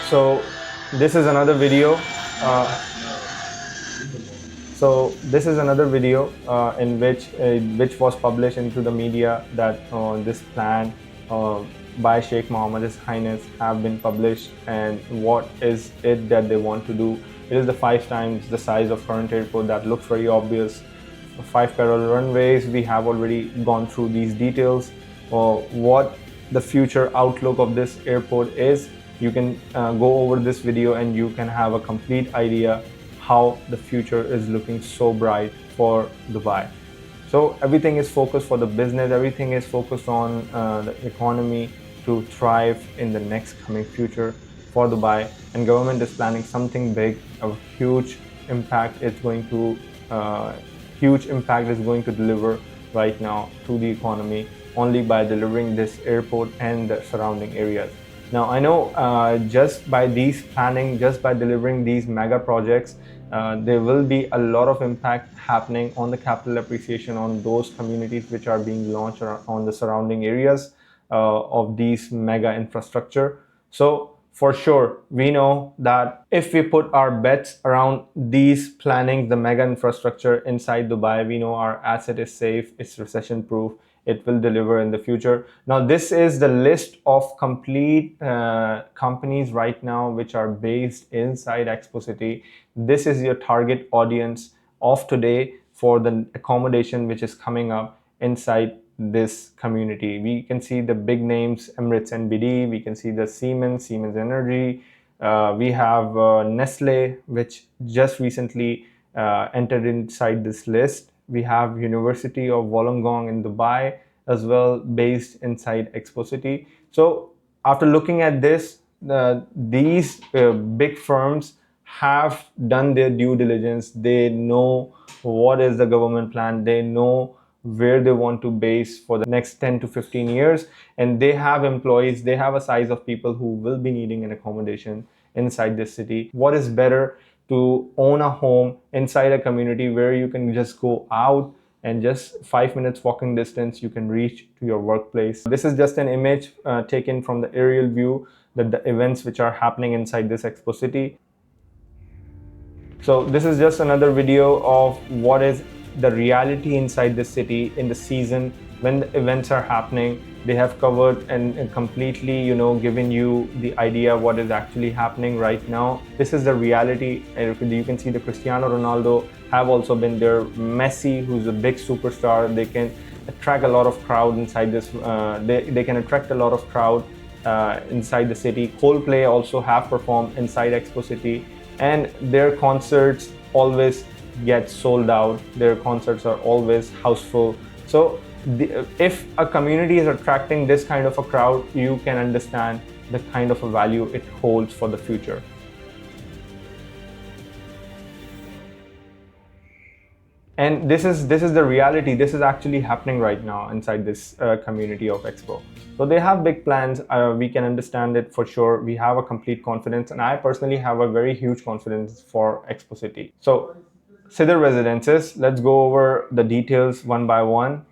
So this is another video. This is another video in which was published into the media that this plan by Sheikh Mohammed His Highness have been published, and what is it that they want to do. It is the 5 times the size of current airport. That looks very obvious. 5 parallel runways. We have already gone through these details. What the future outlook of this airport is, you can go over this video and you can have a complete idea how the future is looking so bright for Dubai. So everything is focused for the business, everything is focused on the economy to thrive in the next coming future for Dubai, and government is planning something big. A huge impact is going to deliver right now to the economy only by delivering this airport and the surrounding areas. Now I know just by these planning, just by delivering these mega projects, there will be a lot of impact happening on the capital appreciation on those communities which are being launched on the surrounding areas of these mega infrastructure. So for sure, we know that if we put our bets around these planning, the mega infrastructure inside Dubai, we know our asset is safe, it's recession proof, it will deliver in the future. Now this is the list of complete companies right now which are based inside Expo City. This is your target audience of today for the accommodation which is coming up inside this community. We can see the big names, Emirates NBD, we can see the Siemens Energy, we have Nestle, which just recently entered inside this list. We have University of Wollongong in Dubai as well, based inside Expo City. So after looking at this, these big firms have done their due diligence. They know what is the government plan. They know where they want to base for the next 10 to 15 years. And they have employees, they have a size of people who will be needing an accommodation inside this city. What is better to own a home inside a community where you can just go out and just 5 minutes walking distance, you can reach to your workplace. This is just an image taken from the aerial view that the events which are happening inside this Expo City. So this is just another video of what is the reality inside the city in the season when the events are happening. They have covered and completely, given you the idea what is actually happening right now. This is the reality. You can see the Cristiano Ronaldo have also been there. Messi, who's a big superstar, they can attract a lot of crowd inside this. They can attract a lot of crowd inside the city. Coldplay also have performed inside Expo City, and their concerts always get sold out. Their concerts are always houseful. So if a community is attracting this kind of a crowd, you can understand the kind of a value it holds for the future. And this is the reality. This is actually happening right now inside this community of Expo. So they have big plans. We can understand it for sure. We have a complete confidence, and I personally have a very huge confidence for Expo City. So Sidr Residences, let's go over the details one by one.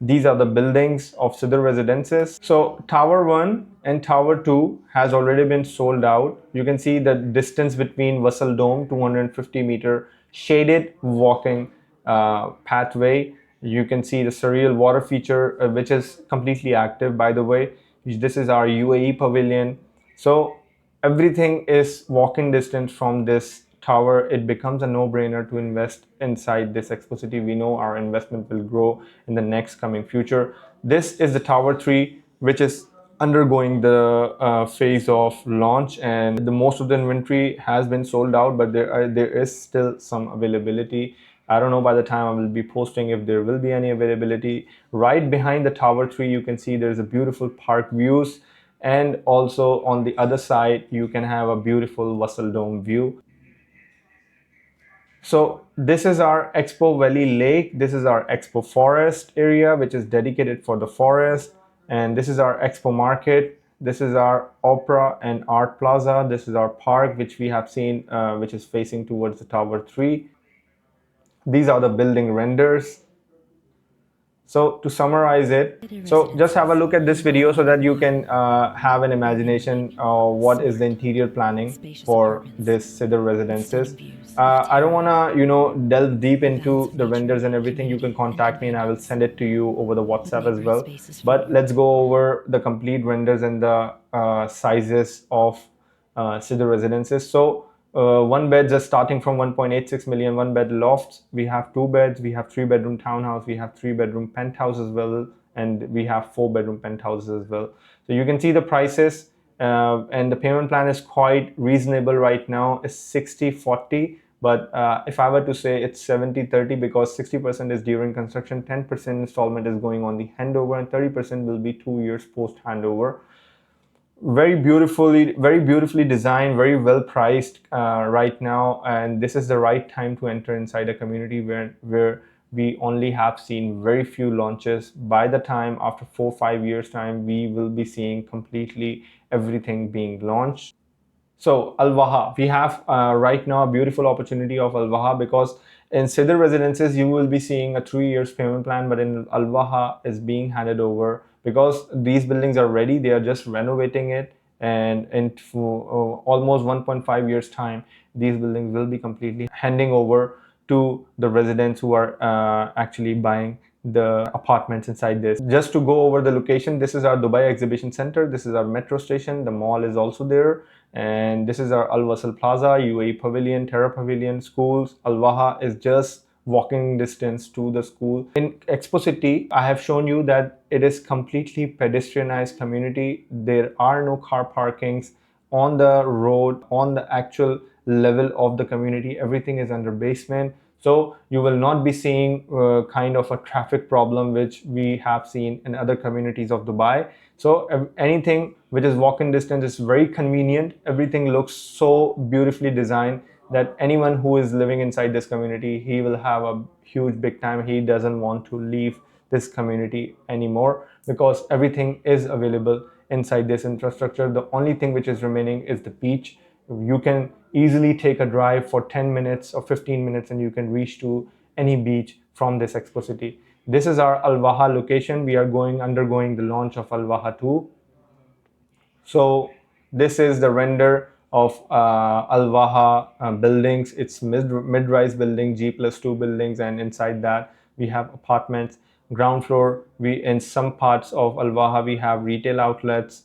These are the buildings of Sidr Residences. So Tower 1 and Tower 2 has already been sold out. You can see the distance between Wasl Dome, 250-meter shaded walking pathway. You can see the surreal water feature, which is completely active, by the way. This is our UAE pavilion. So everything is walking distance from this tower. It becomes a no-brainer to invest inside this Expo City. We know our investment will grow in the next coming future. This is the Tower 3, which is undergoing the phase of launch, and the most of the inventory has been sold out, but there is still some availability. I don't know by the time I will be posting if there will be any availability. Right behind the Tower 3, you can see there's a beautiful park views, and also on the other side you can have a beautiful Wasl Dome view. So this is our Expo Valley Lake. This is our Expo Forest area, which is dedicated for the forest. And this is our Expo Market. This is our Opera and Art Plaza. This is our park, which we have seen, which is facing towards the Tower 3. These are the building renders. So to summarize it, so just have a look at this video so that you can have an imagination of what is the interior planning for this Sidr Residences. I don't want to, delve deep into the renders and everything. You can contact me and I will send it to you over the WhatsApp as well. But let's go over the complete renders and the sizes of Sidr Residences. So one bed just starting from 1.86 million, one bed lofts. We have two beds, we have 3-bedroom townhouse, we have 3-bedroom penthouse as well, and we have 4-bedroom penthouses as well. So you can see the prices, and the payment plan is quite reasonable right now. It's 60-40, but if I were to say it's 70-30, because 60% is during construction, 10% installment is going on the handover, and 30% will be 2 years post handover. Very beautifully designed, very well priced right now, and this is the right time to enter inside a community where we only have seen very few launches. By the time after 4-5 years time, we will be seeing completely everything being launched. So Al Waha, we have right now a beautiful opportunity of Al Waha, because in Sidr Residences you will be seeing a 3 years payment plan, but in Al Waha is being handed over because these buildings are ready. They are just renovating it, and in almost 1.5 years time, these buildings will be completely handing over to the residents who are actually buying the apartments inside this. Just to go over the location, this is our Dubai Exhibition Center, this is our metro station, the mall is also there, and this is our Al Wasl Plaza, UAE Pavilion, Terra Pavilion, schools. Al Waha is just walking distance to the school. In Expo City, I have shown you that it is completely pedestrianized community. There are no car parkings on the road, on the actual level of the community. Everything is under basement. So you will not be seeing kind of a traffic problem which we have seen in other communities of Dubai. So anything which is walking distance is very convenient. Everything looks so beautifully designed that anyone who is living inside this community, he will have a huge big time. He doesn't want to leave this community anymore because everything is available inside this infrastructure. The only thing which is remaining is the beach. You can easily take a drive for 10 minutes or 15 minutes and you can reach to any beach from this Expo City. This is our Al Waha location. We are undergoing the launch of Al Waha 2. So this is the render of Al Waha buildings. It's mid-rise building, G+2 buildings, and inside that we have apartments. Ground floor, in some parts of Al Waha we have retail outlets.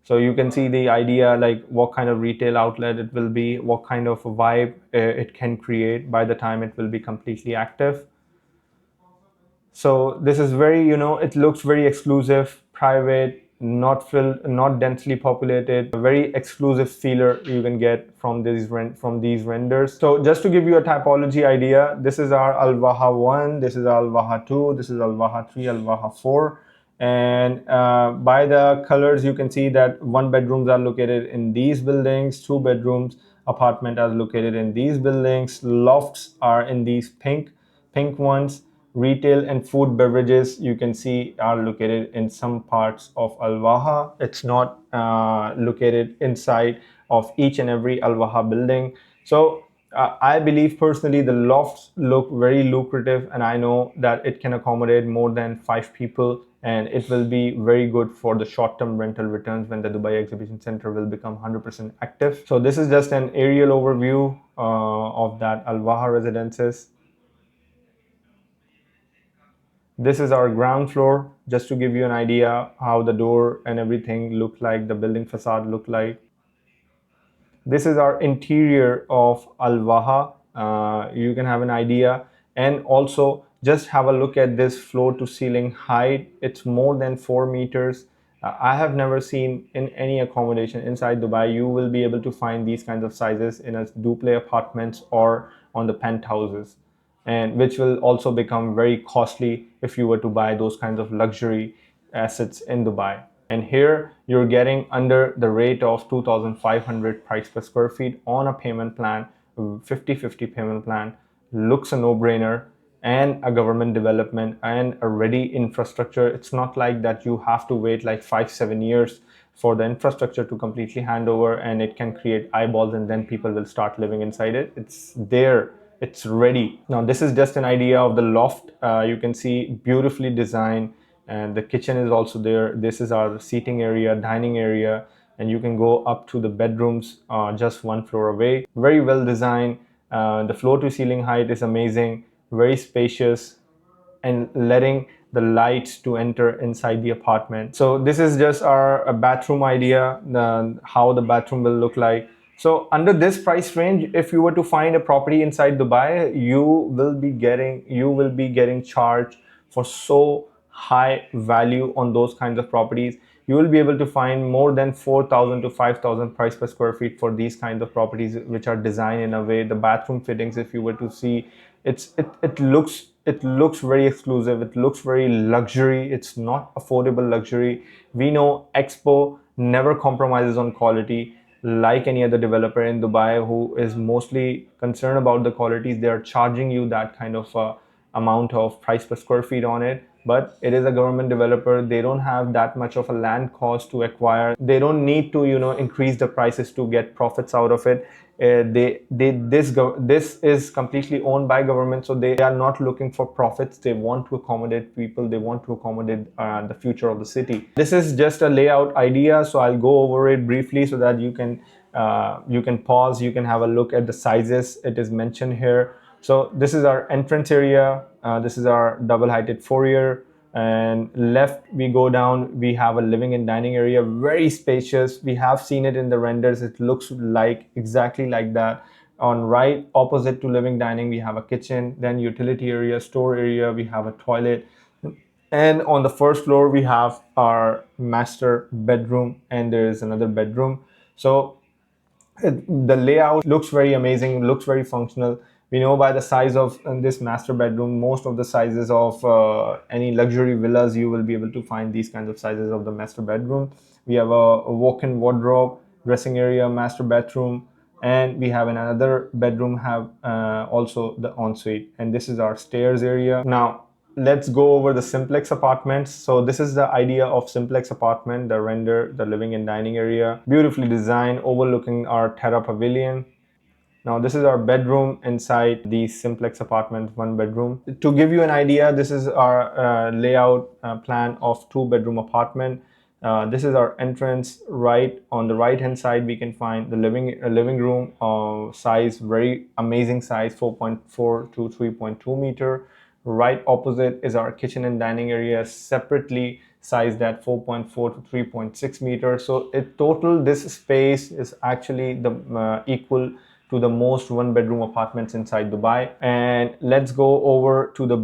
So you can see the idea, like what kind of retail outlet it will be, what kind of vibe it can create by the time it will be completely active. So this is very, it looks very exclusive, private, not filled, not densely populated, a very exclusive feeler you can get from these renders. So just to give you a typology idea, this is our Al Waha 1, this is Al Waha 2, this is Al Waha 3, Al Waha 4. And by the colors you can see that 1 bedrooms are located in these buildings, 2 bedrooms apartment are located in these buildings, lofts are in these pink ones. Retail and food beverages you can see are located in some parts of Al Waha. It's not located inside of each and every Al Waha building. So I believe personally the lofts look very lucrative, and I know that it can accommodate more than 5 people, and it will be very good for the short-term rental returns when the Dubai Exhibition Center will become 100% active. So this is just an aerial overview of that Al Waha Residences. This is our ground floor, just to give you an idea how the door and everything look like, the building facade look like. This is our interior of Al Waha. You can have an idea, and also just have a look at this floor to ceiling height. It's more than 4 meters. I have never seen in any accommodation inside Dubai. You will be able to find these kinds of sizes in a duplex apartments or on the penthouses, and which will also become very costly if you were to buy those kinds of luxury assets in Dubai. And here you're getting under the rate of 2,500 price per square feet on a payment plan 50/50 payment plan, looks a no-brainer, and a government development and a ready infrastructure. It's not like that you have to wait like 5-7 years for the infrastructure to completely hand over and it can create eyeballs and then people will start living inside it. It's there, it's ready. Now this is just an idea of the loft. You can see beautifully designed, and the kitchen is also there. This is our seating area, dining area, and you can go up to the bedrooms just one floor away. Very well designed. The floor to ceiling height is amazing, very spacious, and letting the lights to enter inside the apartment. So this is just our bathroom idea, how the bathroom will look like. So under this price range, if you were to find a property inside Dubai, you will be getting charged for so high value on those kinds of properties. You will be able to find more than 4,000 to 5,000 price per square feet for these kinds of properties, which are designed in a way. The bathroom fittings, if you were to see, it looks very exclusive. It looks very luxury. It's not affordable luxury. We know Expo never compromises on quality like any other developer in Dubai who is mostly concerned about the qualities. They are charging you that kind of amount of price per square feet on it, but it is a government developer. They don't have that much of a land cost to acquire. They don't need to increase the prices to get profits out of it. This is completely owned by government, so they are not looking for profits. They want to accommodate people. They want to accommodate the future of the city. This is just a layout idea, so I'll go over it briefly so that you can pause, you can have a look at the sizes. It is mentioned here. So this is our entrance area. This is our double-heighted foyer. And left we go down, we have a living and dining area, very spacious. We have seen it in the renders. It looks like exactly like that. On right, opposite to living dining, we have a kitchen, then utility area, store area, we have a toilet. And on the first floor, we have our master bedroom, and there is another bedroom. So the layout looks very amazing, looks very functional. We know by the size of this master bedroom, most of the sizes of any luxury villas, you will be able to find these kinds of sizes of the master bedroom. We have a walk-in wardrobe, dressing area, master bathroom, and we have another bedroom have also the ensuite. And this is our stairs area. Now let's go over the simplex apartments. So this is the idea of simplex apartment, the render, the living and dining area, beautifully designed, overlooking our Terra Pavilion. Now this is our bedroom inside the simplex apartment, one bedroom. To give you an idea, this is our layout plan of 2-bedroom apartment. This is our entrance. Right on the right hand side, we can find the living room size, very amazing size, 4.4 to 3.2 meter. Right opposite is our kitchen and dining area, separately sized at 4.4 to 3.6 meters. So in total, this space is actually the equal to the most 1-bedroom apartments inside Dubai. And let's go over to the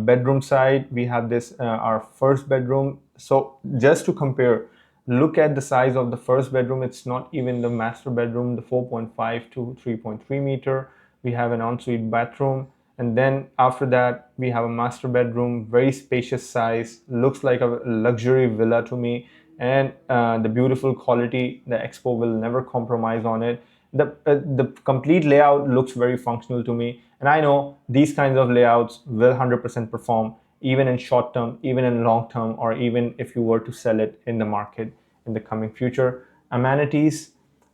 bedroom side. We have this our first bedroom. So just to compare, look at the size of the first bedroom. It's not even the master bedroom, the 4.5 to 3.3 meter. We have an ensuite bathroom. And then after that, we have a master bedroom, very spacious size, looks like a luxury villa to me. And the beautiful quality, the Expo will never compromise on it. The complete layout looks very functional to me. And I know these kinds of layouts will 100% perform, even in short term, even in long term, or even if you were to sell it in the market in the coming future. Amenities,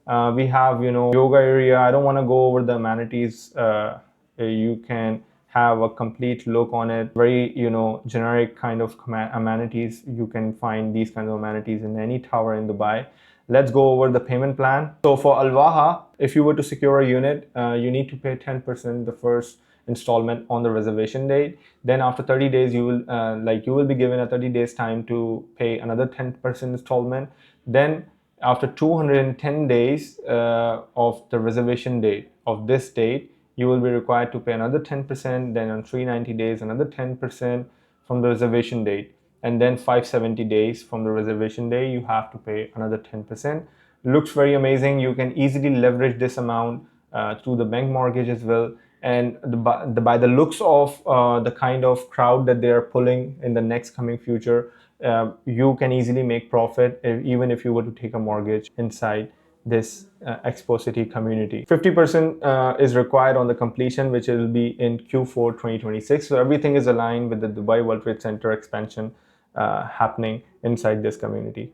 we have, yoga area. I don't want to go over the amenities. You can have a complete look on it, very generic kind of amenities. You can find these kinds of amenities in any tower in Dubai. Let's go over the payment plan. So for Al Waha, if you were to secure a unit, you need to pay 10% the first installment on the reservation date. Then after 30 days, you will be given a 30 days time to pay another 10% installment. Then after 210 days of the reservation date of this date, you will be required to pay another 10%. Then on 390 days, another 10% from the reservation date. And then 570 days from the reservation day, you have to pay another 10%. Looks very amazing. You can easily leverage this amount through the bank mortgage as well. And by the looks of the kind of crowd that they are pulling in the next coming future, you can easily make profit even if you were to take a mortgage inside this Expo City community. 50% is required on the completion, which will be in Q4 2026. So everything is aligned with the Dubai World Trade Center expansion happening inside this community.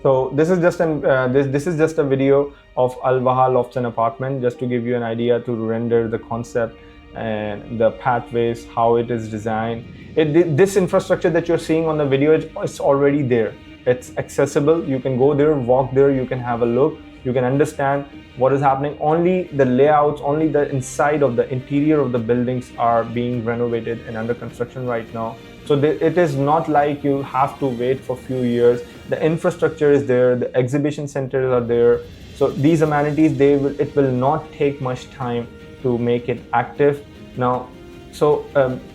So this is just this is just a video of Al Waha Lofts and Apartment, just to give you an idea to render the concept and the pathways, how it is designed. This infrastructure that you're seeing on the video, it's already there. It's accessible. You can go there, walk there, you can have a look, you can understand what is happening. Only the layouts, only the inside of the interior of the buildings are being renovated and under construction right now. So it is not like you have to wait for a few years. The infrastructure is there, the exhibition centers are there. So these amenities, it will not take much time to make it active. Now, so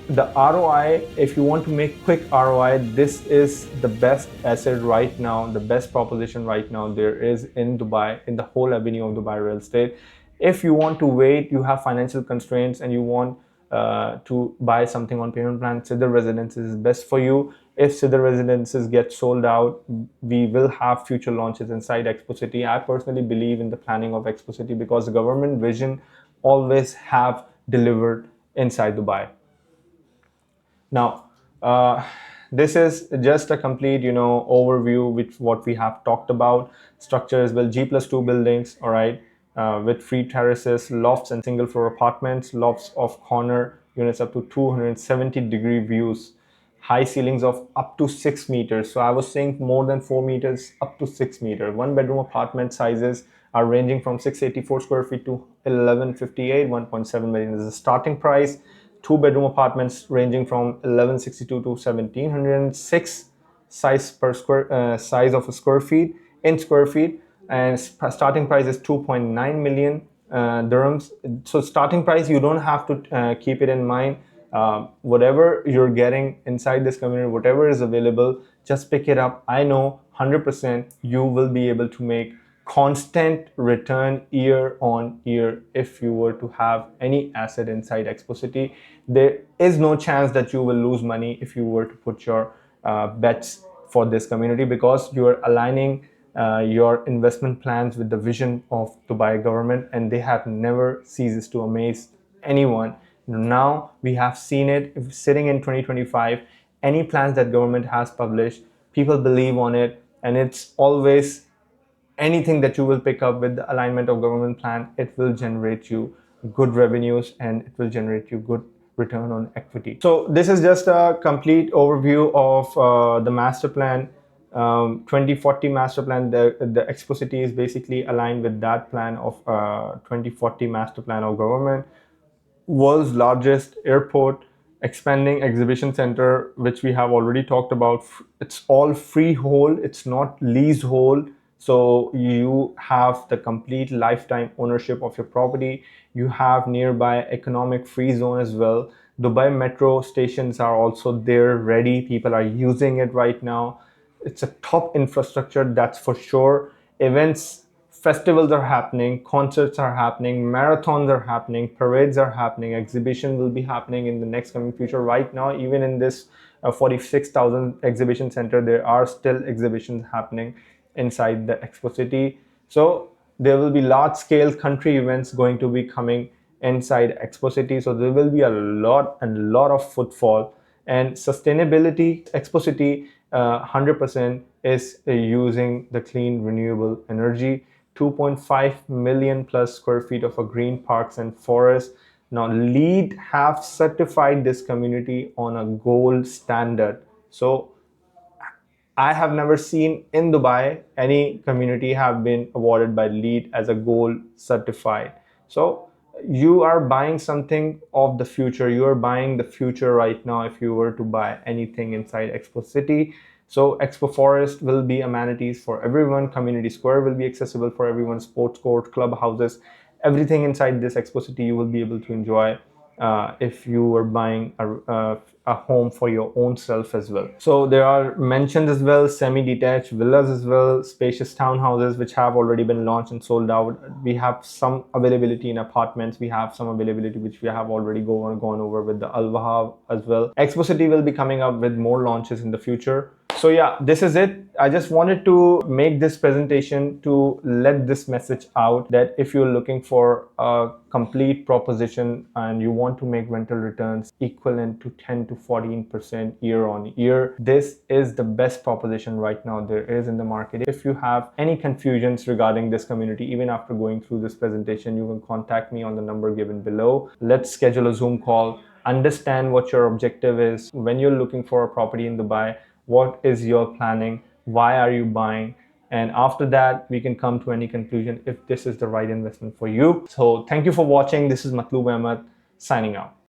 the ROI, if you want to make quick ROI, this is the best asset right now, the best proposition right now there is in Dubai, in the whole avenue of Dubai real estate. If you want to wait, you have financial constraints and you want to buy something on payment plan, Sidr Residences is best for you. If Sidr Residences get sold out, we will have future launches inside Expo City. I personally believe in the planning of Expo City because the government vision always have delivered inside Dubai. Now, this is just a complete, overview with what we have talked about. Structure as well, G+2 buildings, all right, with free terraces, lofts and single floor apartments, lofts of corner units up to 270-degree views, high ceilings of up to 6 meters. So I was saying more than 4 meters, up to 6 meters. One bedroom apartment sizes are ranging from 684 square feet to 1158, 1.7 million is the starting price. 2-bedroom apartments ranging from 1162 to 1706 size of a square feet in square feet, and starting price is 2.9 million dirhams. So starting price, you don't have to keep it in mind. Whatever you're getting inside this community, whatever is available, just pick it up. I know 100% you will be able to make constant return year on year if you were to have any asset inside Expo City. There is no chance that you will lose money if you were to put your bets for this community, because you are aligning your investment plans with the vision of Dubai government, and they have never ceases to amaze anyone. Now we have seen it sitting in 2025. Any plans that government has published, people believe on it, and it's always anything that you will pick up with the alignment of government plan, it will generate you good revenues and it will generate you good return on equity. So this is just a complete overview of the master plan, 2040 master plan. The Expo City is basically aligned with that plan of 2040 master plan of government. World's largest airport, expanding exhibition center, which we have already talked about. It's all freehold, it's not leasehold. So you have the complete lifetime ownership of your property. You have nearby economic free zone as well. Dubai metro stations are also there ready. People are using it right now. It's a top infrastructure, that's for sure. Events, festivals are happening, concerts are happening, marathons are happening, parades are happening, exhibition will be happening in the next coming future. Right now, even in this 46,000 exhibition center, there are still exhibitions happening inside the Expo City. So there will be large scale country events going to be coming inside Expo City. So there will be a lot of footfall and sustainability. Expo City 100% is using the clean renewable energy. 2.5 million plus square feet of a green parks and forests. Now LEED have certified this community on a gold standard. So I have never seen in Dubai any community have been awarded by LEED as a gold certified. So you are buying something of the future. You are buying the future right now if you were to buy anything inside Expo City. So Expo Forest will be amenities for everyone. Community Square will be accessible for everyone. Sports court, clubhouses, everything inside this Expo City you will be able to enjoy if you were buying a home for your own self as well. So there are mentions as well, semi-detached villas as well, spacious townhouses which have already been launched and sold out. We have some availability in apartments. We have some availability which we have already gone over with the Al Waha as well. Expo City will be coming up with more launches in the future. So yeah, this is it. I just wanted to make this presentation to let this message out that if you're looking for a complete proposition and you want to make rental returns equivalent to 10 to 14% year on year, this is the best proposition right now there is in the market. If you have any confusions regarding this community, even after going through this presentation, you can contact me on the number given below. Let's schedule a Zoom call, understand what your objective is when you're looking for a property in Dubai. What is your planning? Why are you buying? And after that, we can come to any conclusion if this is the right investment for you. So thank you for watching. This is Matloob Ahmed signing out.